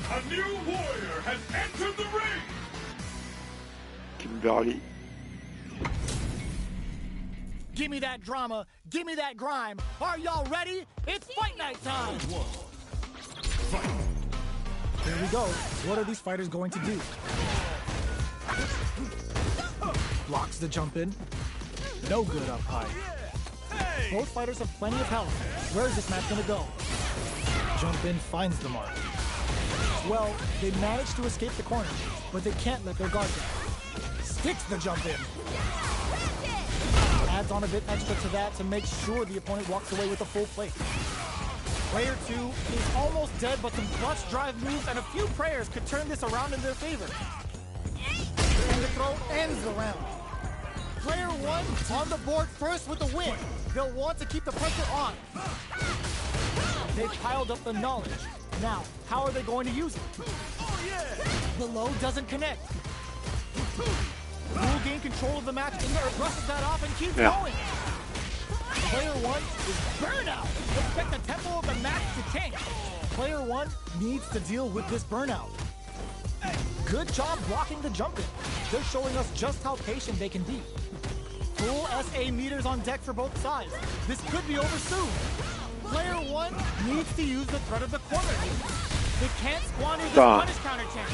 A new warrior has entered the ring. Kimberly. Give me that drama, give me that grime. Are y'all ready? It's fight night time. Here we go. What are these fighters going to do? Blocks the jump in. No good up high. Both fighters have plenty of health. Where is this match gonna go? Jump in finds the mark. Well, they managed to escape the corner, but they can't let their guard down. Sticks the jump in. Adds on a bit extra to that to make sure the opponent walks away with a full plate. Player 2 is almost dead, but some clutch drive moves and a few prayers could turn this around in their favor. And the throw ends the round. Player 1 on the board first with the win. They'll want to keep the pressure on. They've piled up the knowledge. Now, how are they going to use it? Oh, yeah. The low doesn't connect. Will gain control of the match in there, brushes that off and keeps going. Player 1 is burnout. Expect the tempo of the match to change. Player 1 needs to deal with this burnout. Good job blocking the jump in. They're showing us just how patient they can be. Full SA meters on deck for both sides. This could be over soon. Player 1 needs to use the threat of the corner. They can't squander this punish counter chance.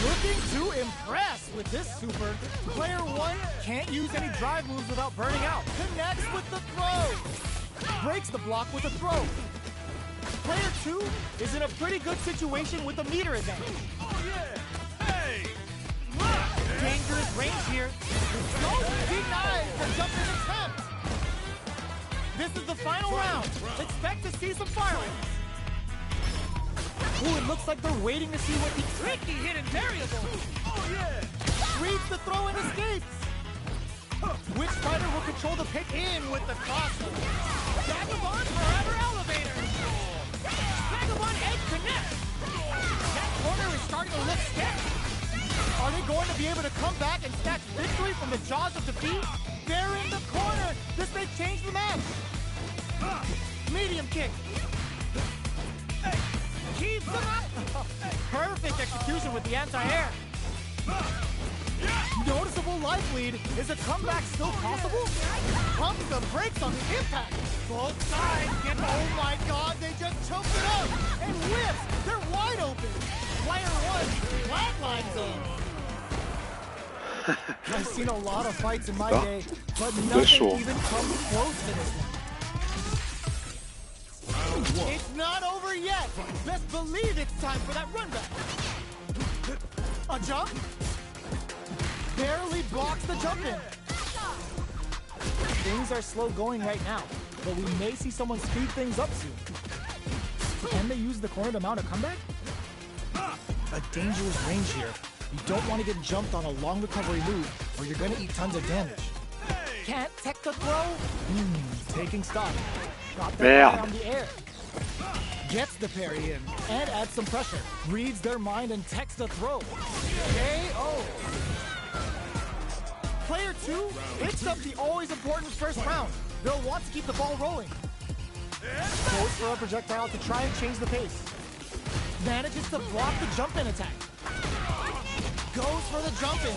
Looking to impress with this super. Player 1 can't use any drive moves without burning out. Connects with the throw. Breaks the block with a throw. Player 2 is in a pretty good situation with the meter advantage. Oh yeah! Hey! Dangerous range here. Don't deny the jumping attempt. This is the final round. Expect to see some fireworks. Ooh, it looks like they're waiting to see what the tricky hidden variable. Oh yeah! Reads the throw and escapes. Which fighter will control the pick in with the crossover? Vagabond forever elevator. Vagabond edge connect. That corner is starting to look sketchy. Are they going to be able to come back and snatch victory from the jaws of defeat? They're in the corner. This may change the match. Medium kick. Keeps them up. Perfect execution with the anti-air. Noticeable life lead. Is a comeback still possible? Pump the brakes on the impact. Both sides get, oh my god, they just choked it up. And whips, they're wide open. Player 1 flatline zone. I've seen a lot of fights in my day, but nothing even comes close to this one. It's not over yet. Best believe it's time for that run back. A jump? Barely blocks the jump in. Things are slow going right now, but we may see someone speed things up soon. Can they use the corner to mount a comeback? A dangerous range here. You don't want to get jumped on a long recovery move, or you're going to eat tons of damage. Can't tech the throw? Taking stock. Got that guy on the air. Gets the parry in, and adds some pressure. Reads their mind and techs the throw. KO. Player 2 picks up the always important first round. They'll want to keep the ball rolling. Goes for a projectile to try and change the pace. Manages to block the jump-in attack. Goes for the jump-in.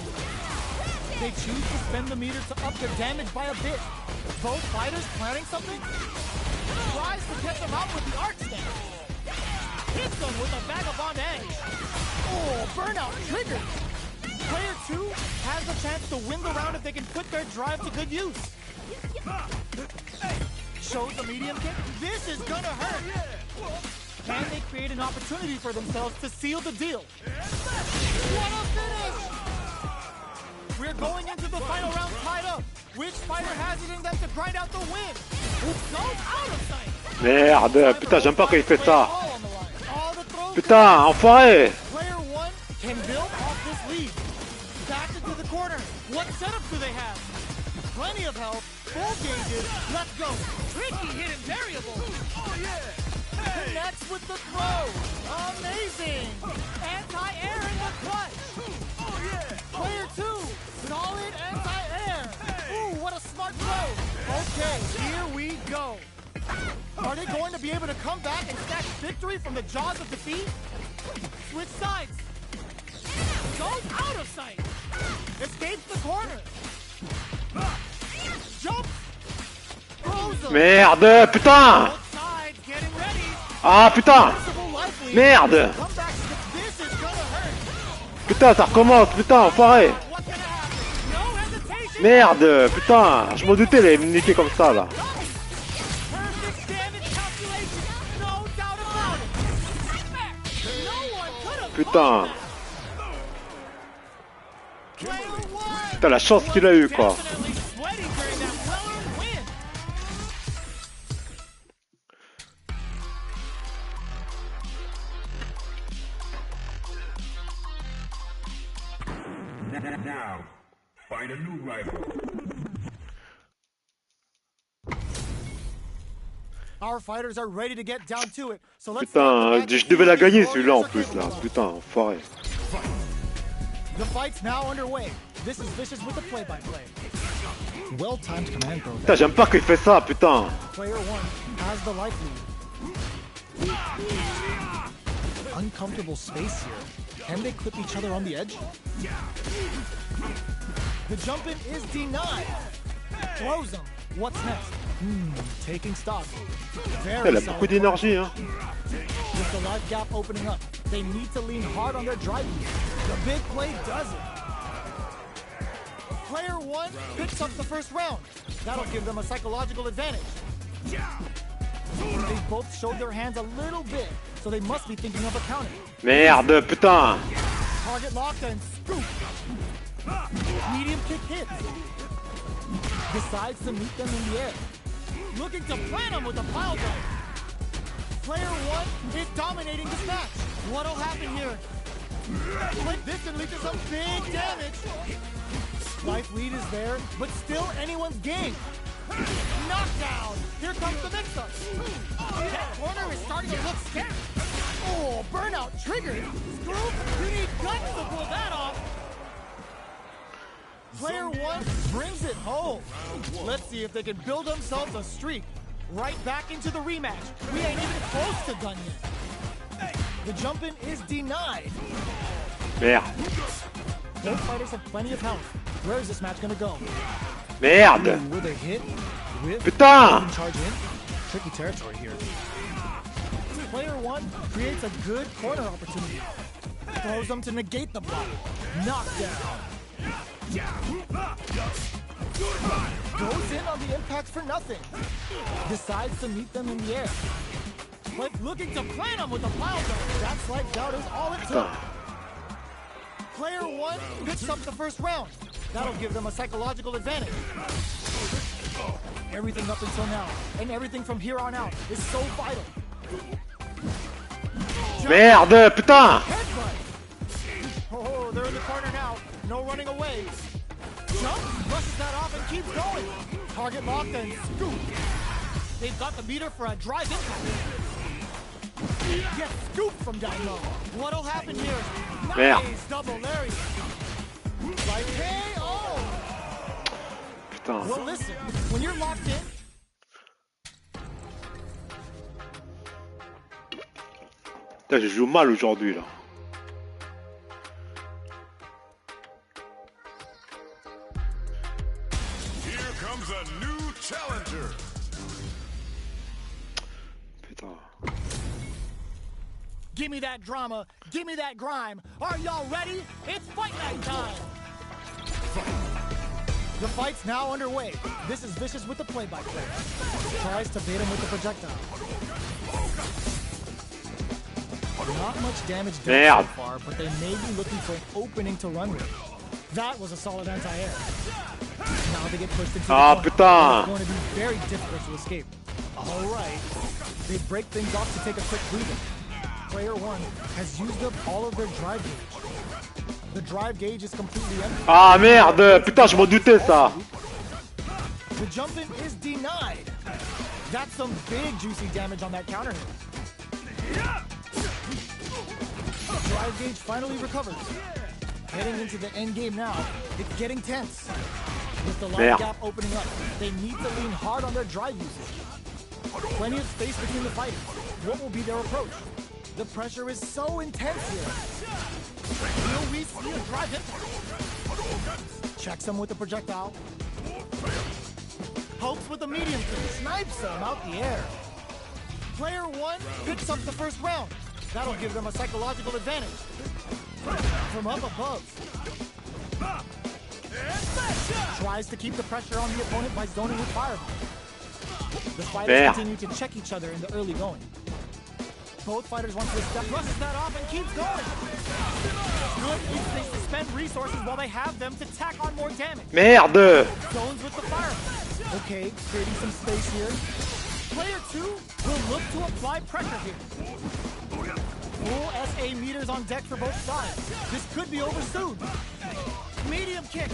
They choose to spend the meter to up their damage by a bit. Both fighters planning something? Tries to get them out with the arc stand. Hits them with a vagabond edge. Oh, burnout triggered. Player 2 has the chance to win the round if they can put their drive to good use. Shows the medium kick. This is gonna hurt. Can they create an opportunity for themselves to seal the deal? What a finish! We're going into the final round tied up. Which fighter has it in them to grind out the win? Who goes out of sight? Merde, putain, j'aime pas quand il fait ça. Putain, enfoiré! Player 1 can build off this lead. Back into the corner. What setup do they have? Plenty of health. full gauges. Let's go. Tricky hidden variable. Oh, yeah. Hey. Connects with the throw. Amazing. Anti-air in the clutch. Oh, yeah. Player 2. Solid anti-air. Hey. Ooh, what a smart throw. Okay, here we go. Are they going to be able to come back and snatch victory from the jaws of defeat? Switch sides. Goes out of sight. Escapes the corner. Jump. Merde, putain. Ah putain. Merde. Putain, ça recommence, putain, enfoiré. Merde, putain, je m'en doutais, elle allait me niquer comme ça, là. Putain. Putain, la chance qu'il a eu, quoi. Now, find a new rival. Our fighters are ready to get down to it. So let's Putain, je devais la gagner celui-là en plus là. Putain, enfoiré. The fight's now underway. This is Vicious with the play-by-play. Well-timed command throw. Putain, j'aime pas qu'il fait ça, putain. Player 1 has the life lead. Uncomfortable space here. Can they clip each other on the edge? The jump in is denied. Throws him. What's next? Taking stock. Elle a beaucoup d'énergie, hein. With the life gap opening up, they need to lean hard on their driving. The big play does it. Player 1 picks up the first round. That'll give them a psychological advantage. They both showed their hands a little bit, so they must be thinking of a counter. Merde, putain. Target locked and scoop. Medium kick hits. Decides to meet them in the air. Looking to plant him with a pile drive. Player 1 is dominating this match. What'll happen here? This can lead to some big damage. Life lead is there, but still anyone's game. Knockdown! Here comes the mix-up. That corner is starting to look scary. Oh, burnout triggered. Scoop, you need guts to pull that off. Player 1 brings it home. Let's see if they can build themselves a streak. Right back into the rematch. We ain't even close to done yet. The jump-in is denied. Merde. Both fighters have plenty of health. Where is this match gonna go? Merde. Will they hit? With Putain. charge in? Tricky territory here. Player 1 creates a good corner opportunity. Throws them to negate the block. Knockdown. Goes in on the impact for nothing. Decides to meet them in the air. Like looking to plant them with a pile driver. That slight doubt is all it took. Player 1 picks up the first round. That'll give them a psychological advantage. Everything up until now, and everything from here on out, is so vital. Merde, putain. Headbutt. Oh, they're in the corner now. No running away. Jump, brushes that off and keeps going. Target locked and scoop. They've got the meter for a drive impact. Gets scooped from down low. What'll happen here? Nice double lariat. Like KO. Putain. Well, listen, when you're locked in. Putain, je joue mal aujourd'hui là. Here comes a new challenger. Putain. Give me that drama, give me that grime. Are y'all ready? It's fight night time. The fight's now underway. This is Vicious with the play-by-play. Tries to bait him with the projectile. Not much damage done so far, but they may be looking for an opening to run with. That was a solid anti-air. Now they get pushed into the corner. Putain. It's going to be very difficult to escape. All right. They break things off to take a quick breather. Player 1 has used up all of their drive gauge. The drive gauge is completely empty. Ah merde, putain, je m'en doutais ça. The jump in is denied. That's some big juicy damage on that counter hit. Drive gauge finally recovers. Heading into the end game now. It's getting tense. With the line gap opening up, they need to lean hard on their drive usage. Plenty of space between the fighters. What will be their approach? The pressure is so intense here. Will we see a drive hit? Checks him with the projectile. Hopes with the medium kick. Snipes him out the air. Player 1 picks up the first round. That'll give them a psychological advantage. From up above. Tries to keep the pressure on the opponent by zoning with fireball. The fighters continue to check each other in the early going. Both fighters want to step, brushes that off and keeps going. Good instincts to spend resources while they have them to tack on more damage. Merde! Zones with the fireball. Okay, creating some space here. Player 2 will look to apply pressure here. Full SA meters on deck for both sides. This could be over soon. Medium kick.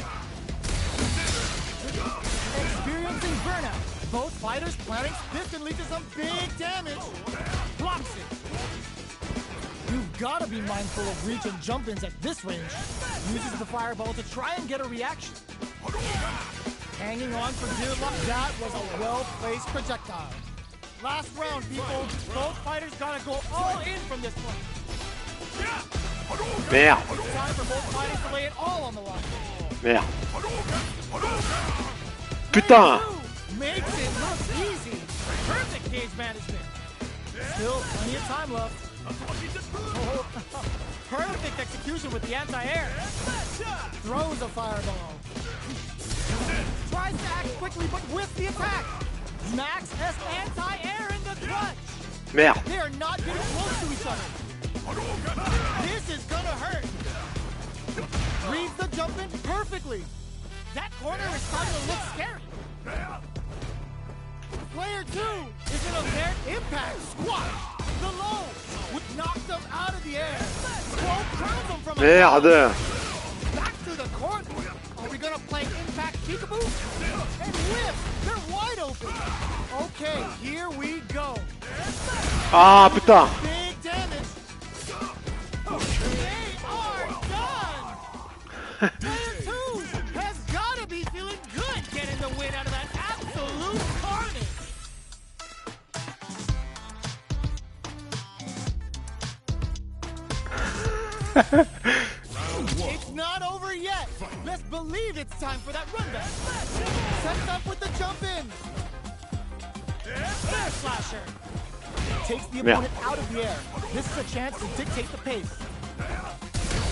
Experiencing burnout. Both fighters planning this can lead to some big damage. Blocks it. You've got to be mindful of reach and jump-ins at this range. Uses the fireball to try and get a reaction. Hanging on for dear life. That was a well-placed projectile. Last round, people. Both fighters gotta go all in from this point. Merde. Time for both fighters to lay it all on the line. Merde. Putain! Makes it look easy. Perfect gauge management. Still plenty of time left. Oh, perfect execution with the anti-air. Throws a fireball. Tries to act quickly, but with the attack. Max S anti-air in the clutch. Merde. They are not getting close to each other. This is gonna hurt. Reads the jump in perfectly. That corner is starting to look scary. Player 2 is in a very impact squash. The low would knock them out of the air. 12 crowns them from Merde. back to the corner. Are we gonna play impact peekaboo? And whip! They're wide open. Okay, here we go. Ah, putain. Big damage. They are done. Player 2 has gotta be feeling good getting the win out of that absolute carnage. It's not over yet. Let's believe it's time for that run back. Sets up with the jump in. Air slasher. Takes the opponent out of the air. This is a chance to dictate the pace.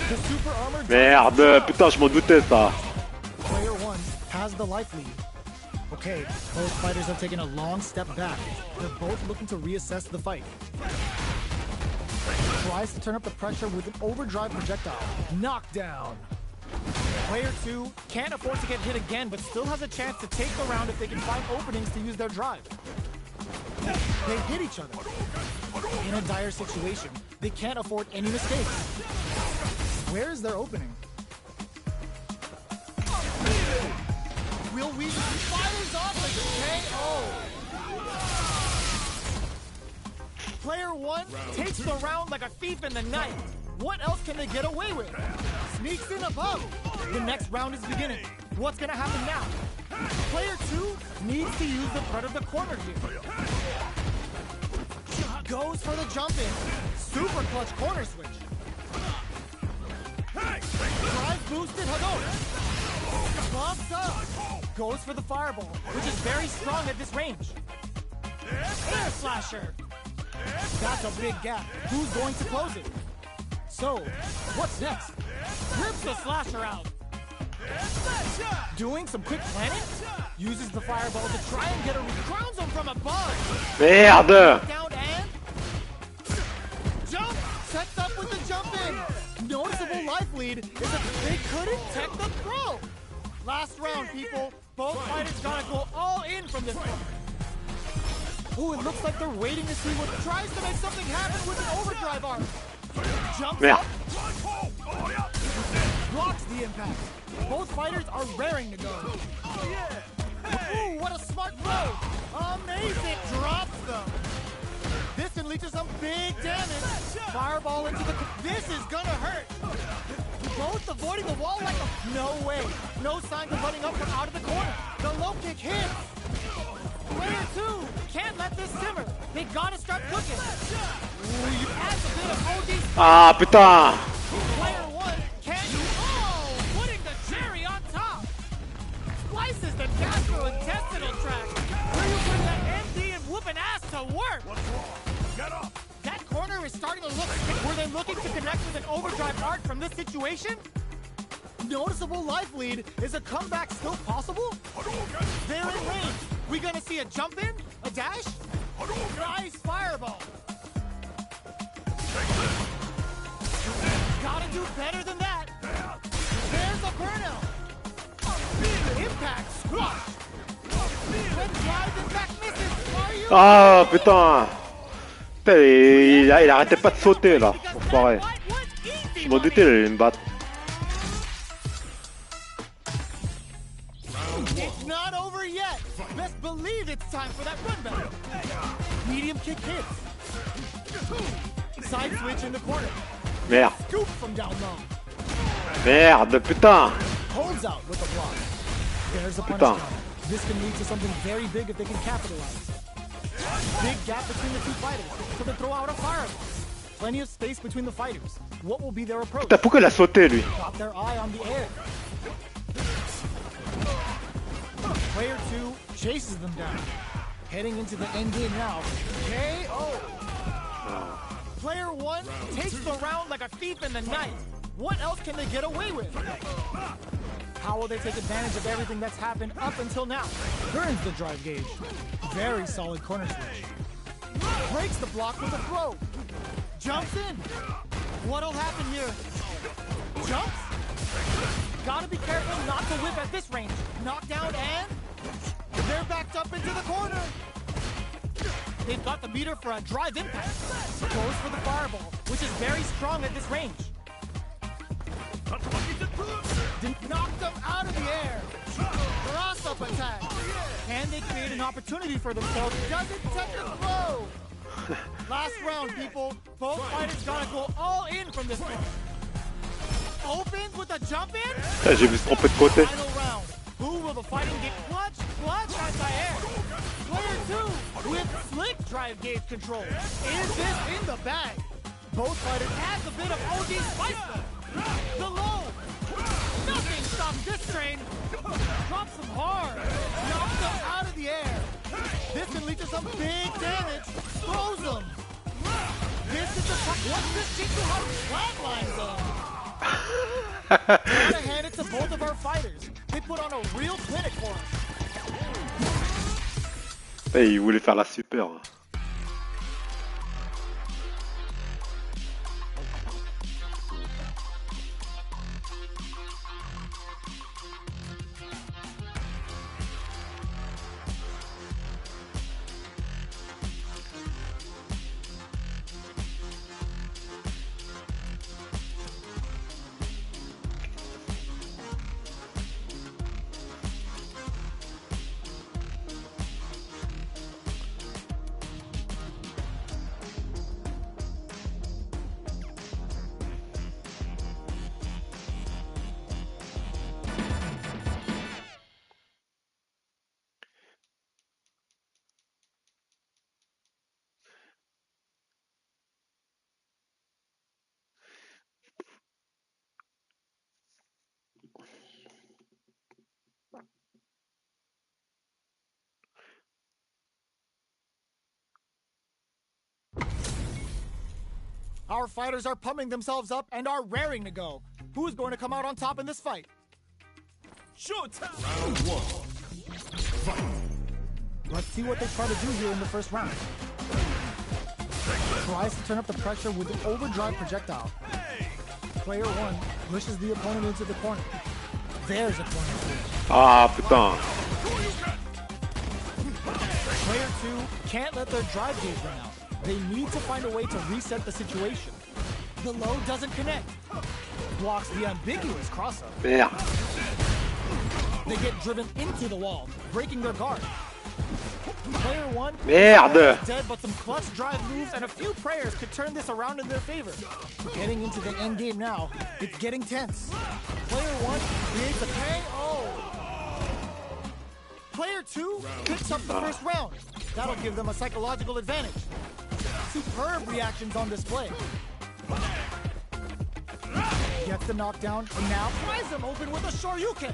The super armor. Merde, putain, je m'en doutais ça. Player 1 has the life lead. Okay, both fighters have taken a long step back. They're both looking to reassess the fight. Tries to turn up the pressure with an overdrive projectile. Knockdown. Player 2 can't afford to get hit again, but still has a chance to take the round if they can find openings to use their drive. They hit each other. In a dire situation, they can't afford any mistakes. Where is their opening? Will we fires off like KO? Player 1 takes the round like a thief in the night. What else can they get away with? Sneaks in above. The next round is beginning. What's gonna happen now? Player 2 needs to use the front of the corner here. Goes for the jump in. Super clutch corner switch. Drive boosted Hadouken. Bumps up. Goes for the fireball, which is very strong at this range. Air slasher. That's a big gap. Who's going to close it? So, what's next? Rips the slasher out. Doing some quick planning? Uses the fireball to try and get a crowns him from above. Merde. Down and jump. Sets up with the jump in. Noticeable life lead is that they couldn't tech the throw. Last round, people. Both fighters gotta go all in from this one. Oh, it looks like they're waiting to see what tries to make something happen with an overdrive arm. Jumps Merde. up. Blocks the impact. Both fighters are raring to go. Ooh, what a smart throw! Amazing! Drops them. This can lead to some big damage. Fireball into the... This is gonna hurt. Both avoiding the wall like a... No way. No signs of letting up from out of the corner. The low kick hits. Player 2 can't let this simmer. They gotta start cooking. Ooh, adds a bit of OD. 아, putain. Player 1 can't... Oh! Putting the cherry on top. Slices the gastrointestinal tract. Where you put that MD and whooping ass to work. What's wrong? Get up! That corner is starting to look... Were they looking to connect with an overdrive arc from this situation? Noticeable life lead. Is a comeback still possible? They're in range. We gonna see a jump in? A dash? Nice fireball. Gotta do better than that. There's a burnout. A big impact squash. When drive impact misses, are you... Ah, putain. Putain, il arrêtait pas de sauter là. Enfoiré. Je m'en doutais, il allait me battre. It's not over yet. Best believe it's time for that run back. Medium kick hits. Side switch in the corner. Merde. Scoop from down low. Merde, putain. Holds out with the block. There's a punish Putain. counter. This can lead to something very big if they can capitalize. Big gap between the two fighters, so they throw out a fireball. Plenty of space between the fighters. What will be their approach? Putain, pourquoi il a sauté lui? Got their eye on the air. Player 2 chases them down. Heading into the end game now. KO. Player 1 takes the round like a thief in the night. What else can they get away with? How will they take advantage of everything that's happened up until now? Burns the drive gauge. Very solid corner switch. Breaks the block with a throw. Jumps in. What'll happen here? Jumps? Gotta be careful not to whip at this range. Knockdown and... They're backed up into the corner. They've got the meter for a drive impact. Goes for the fireball, which is very strong at this range. Knocked them out of the air. Cross-up attack. Can they create an opportunity for themselves? Doesn't touch the throw. Last round, people. Both fighters gotta go all in from this point. Opens with a jump in. Putain, j'ai vu se tromper de côté. Final round. Who will the fighting get? Clutch anti-air. Player 2 with slick drive gauge control. Is this in the bag? Both fighters adds a bit of OD spice though. The low. Nothing stops this train. Drops them hard. Knocks them out of the air. This can lead to some big damage. Throws them. This is the top. What's this teach you how to flatline them? Gotta hand it to both of our fighters. They put on a real clinic for us. Et il voulait faire la super. Our fighters are pumping themselves up and are raring to go. Who's going to come out on top in this fight? Showtime! Round 1. Fight. Let's see what they try to do here in the first round. Tries to turn up the pressure with an overdrive projectile. Player 1 pushes the opponent into the corner. There's a corner switch. Ah, putain. Player 2 can't let their drive gauge run out. They need to find a way to reset the situation. The low doesn't connect. Blocks the ambiguous cross-up. Merde. They get driven into the wall. breaking their guard. Player 1 Merde. dead, but some clutch drive moves and a few prayers could turn this around in their favor. Getting into the end game now, it's getting tense. Player 1 creates a KO. Player 2 picks up the first round. That'll give them a psychological advantage. Superb reactions on display. Gets the knockdown, and now pries him open with a Shoryuken.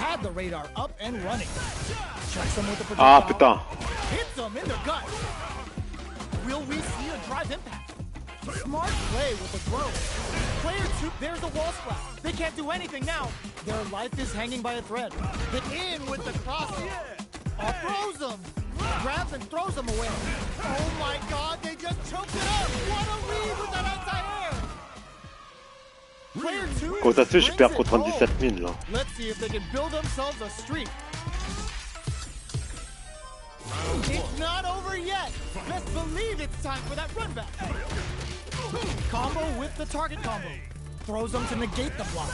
Had the radar up and running. Checks him with the projectile. putain. Hits him in the gut. Will we see a drive impact? Smart play with the throw. Player 2, there's a wall splat. They can't do anything now. Their life is hanging by a thread. Get in with the cross. Throws him. Grabs and throws him away. Oh my god, they just choked it up. What a lead with that anti-air. Player 2 Quota je perds pour brings it 37 000 là. home. Let's see if they can build themselves a streak. It's not over yet. Best believe it's time for that run back. Combo with the target combo. Throws them to negate the block.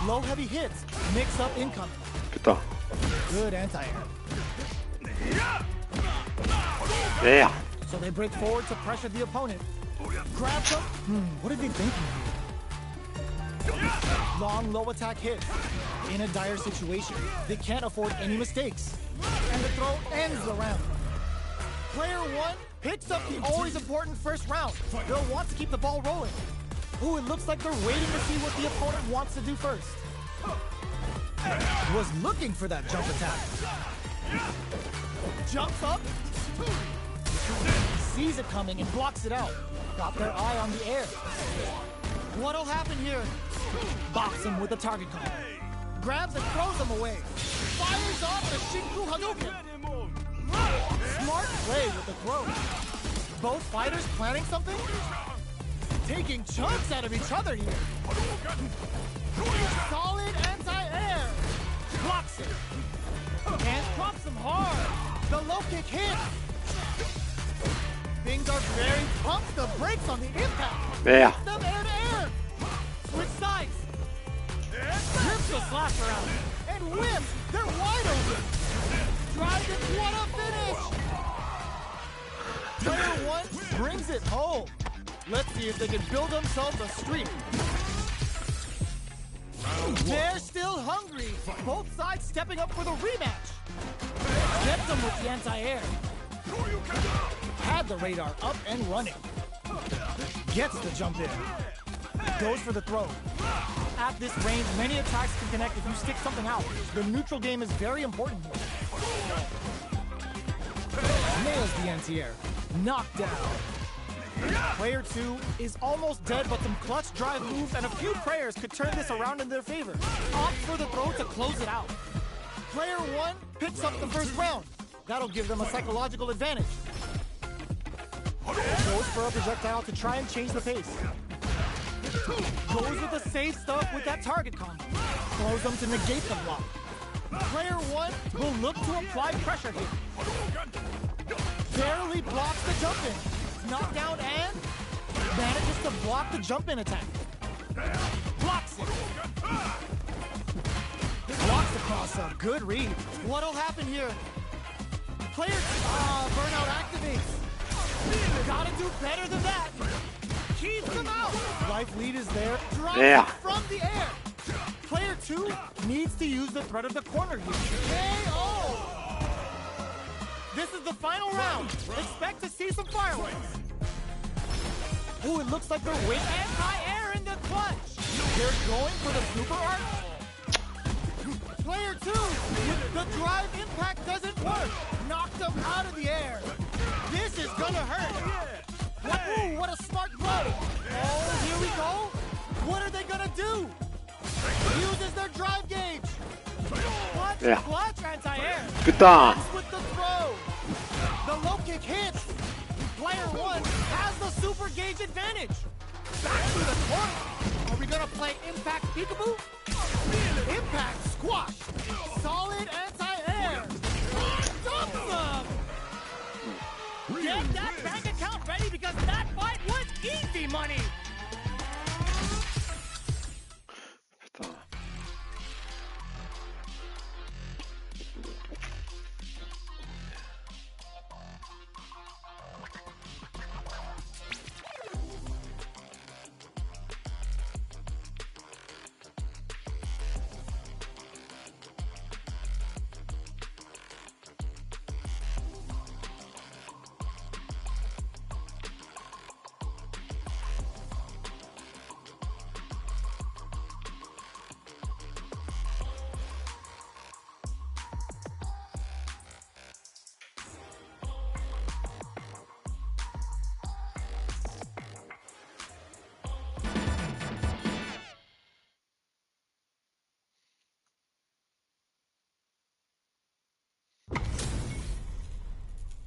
Low heavy hits. Mix up incoming. Putain. Good anti-air. Merde. So they break forward to pressure the opponent. Grab them. What are they thinking here? Long low attack hit. In a dire situation, they can't afford any mistakes. And the throw ends the round. Player 1 picks up the always important first round. They'll want to keep the ball rolling. Ooh, it looks like they're waiting to see what the opponent wants to do first. Was looking for that jump attack. Jumps up. Sees it coming and blocks it out. Got their eye on the air. What'll happen here? Bops him with a target combo. Grabs and throws him away. Fires off the Shinku Hadouken. Smart play with the throw. Both fighters planning something? Taking chunks out of each other here. Solid anti-air. Blocks it. And drops him hard. The low kick hits. Things are very pumped. The brakes on the impact. Merde. Them air to air. Switch sides. Rips the slash around. And whips. They're wide open. Drives it. What a finish. Player 1 brings it home. Let's see if they can build themselves a streak. They're still hungry. Both sides stepping up for the rematch. Gets them with the anti-air. Had the radar up and running. Gets the jump in. Goes for the throw. At this range, many attacks can connect if you stick something out. The neutral game is very important here. Nails the anti-air. Knocked down. Player 2 is almost dead, but some clutch drive moves and a few prayers could turn this around in their favor. Opt for the throw to close it out. Player 1 picks up the first round. That'll give them a psychological advantage. Goes for a projectile to try and change the pace. Goes with the safe stuff with that target combo. Throws them to negate the block. Player 1 will look to apply pressure here. Barely blocks the jump in. Knockdown and manages to block the jump in attack. Blocks it. Blocks the cross up. Good read. What'll happen here? Player burnout activates. Gotta do better than that. Keeps them out. Life lead is there. Drops it from the air. Player 2 needs to use the threat of the corner here. KO! This is the final round. Expect to see some fireworks. Ooh, it looks like they're waiting anti-air in the clutch. They're going for the super arch. Player 2, the drive impact doesn't work. Knocked them out of the air. This is gonna hurt. Ooh, what a smart play. Oh, here we go. What are they gonna do? Uses their drive gauge. Clutch anti-air. Putain. With the throw. The low kick hits. Player 1 has the super gauge advantage. Back to the corner. Are we gonna play impact peekaboo? Impact squash. Solid anti-air. Dumps them. Get that bank account ready because that fight was easy money. Putain.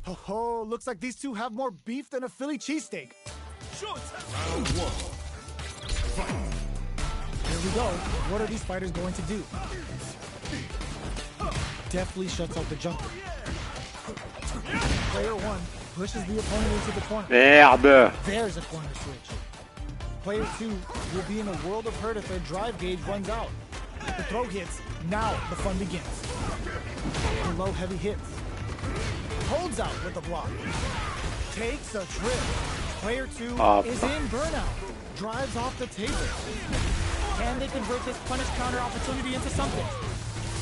Oh, ho, looks like these two have more beef than a Philly cheesesteak. Round one. Fight. Here we go. What are these fighters going to do? Deftly shuts out the jumper. Player one pushes the opponent into the corner. Merde. There's a corner switch. Player two will be in a world of hurt if their drive gauge runs out. The throw hits. Now the fun begins. The low heavy hits. Holds out with the block. Takes a trip. Player two is in burnout. Drives off the table. Can they convert this punish counter opportunity into something?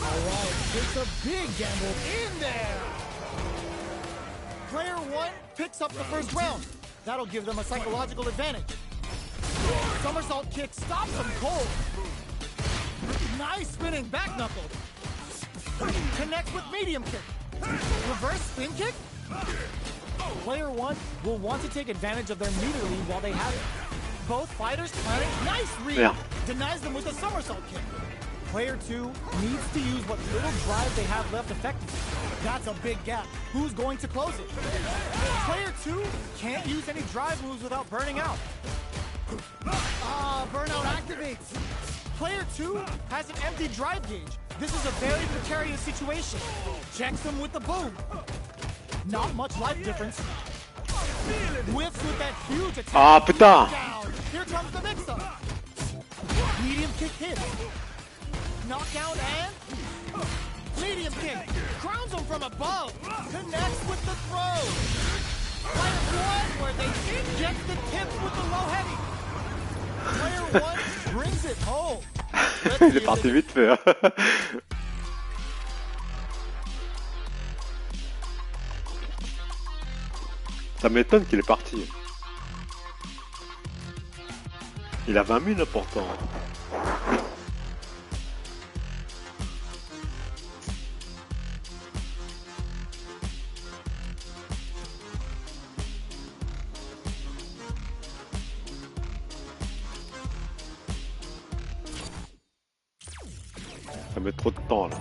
Alright, takes a big gamble in there. Player one picks up the first round. That'll give them a psychological advantage. Somersault kick stops them cold. Nice spinning back knuckle. Connects with medium kick. Reverse spin kick? Player one will want to take advantage of their meter lead while they have it. Both fighters planning nice read. Yeah. Denies them with a somersault kick. Player two needs to use what little drive they have left effectively. That's a big gap. Who's going to close it? Player two can't use any drive moves without burning out. Burnout activates. Player two has an empty drive gauge. This is a very precarious situation. Checks him with the boom. Not much life difference. Whiffs with that huge attack. Ah, putain. Down. Here comes the mix-up. Medium kick hit. Knockout and medium kick. Crowns him from above. Connects with the throw. Player one, where they inject the tips with the low heavy. Player one brings it home. Il est parti vite fait. Ça m'étonne qu'il est parti. Il a 20 000 pourtant. Ça met trop de temps là.